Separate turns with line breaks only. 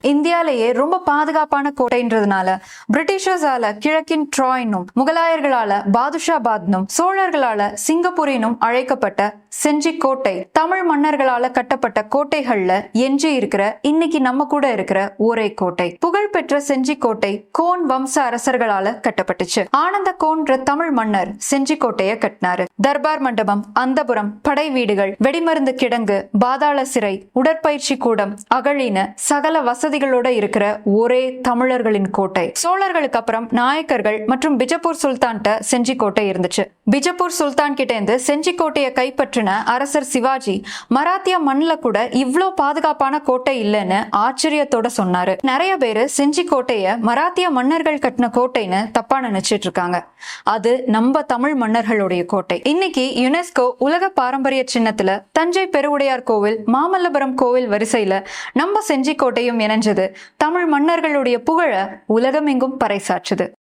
இந்தியாலேயே ரொம்ப பாதுகாப்பான கோட்டைன்றதுனால பிரிட்டிஷர்ஸால கிழக்கின் ட்ராய்னும், முகலாயர்களால பாதுஷாபாத்னும், சோழர்களால சிங்கப்பூரினும் அழைக்கப்பட்ட செஞ்சி கோட்டை தமிழ் மன்னர்களால கட்டப்பட்ட கோட்டைகள்ல எஞ்சி இருக்கிற இன்னைக்கு நம்ம கூட இருக்கிற ஒரே கோட்டை. புகழ்பெற்ற செஞ்சி கோட்டை கோன் வம்ச அரசர்களால கட்டப்பட்டுச்சு. ஆனந்த கோன்ற தமிழ் மன்னர் செஞ்சி கோட்டைய கட்டினாரு. தர்பார் மண்டபம், அந்தபுரம், படை வீடுகள், வெடிமருந்து கிடங்கு, பாதாள சிறை, உடற்பயிற்சி கூடம், அகழின சகல வசதிகளோட இருக்கிற ஒரே தமிழர்களின் கோட்டை. சோழர்களுக்கு அப்புறம் நாயக்கர்கள் மற்றும் பிஜப்பூர் சுல்தான்கிட்ட செஞ்சி கோட்டை இருந்துச்சு. பிஜப்பூர் சுல்தான் கிட்ட இருந்து செஞ்சி கோட்டையை கைப்பற்றின அரசர் சிவாஜி மராத்திய மண்ணில கூட இவ்ளோ பாதுகாப்பான கோட்டை இல்லைன்னு ஆச்சரியத்தோட சொன்னாரு. நிறைய பேரு செஞ்சி கோட்டைய மராத்திய மன்னர்கள் கட்டின கோட்டைன்னு தப்பா நினைச்சிட்டு இருக்காங்க. அது நம்ம தமிழ் மன்னர்களுடைய கோட்டை. இன்னைக்கு யுனெஸ்கோ உலக பாரம்பரிய சின்னத்துல தஞ்சை பெருவுடையார் கோவில், மாமல்லபுரம் கோவில் வரிசையில நம்ம செஞ்சி கோட்டையும் இணைஞ்சது தமிழ் மன்னர்களுடைய புகழ உலகமெங்கும் பறைசாற்றுது.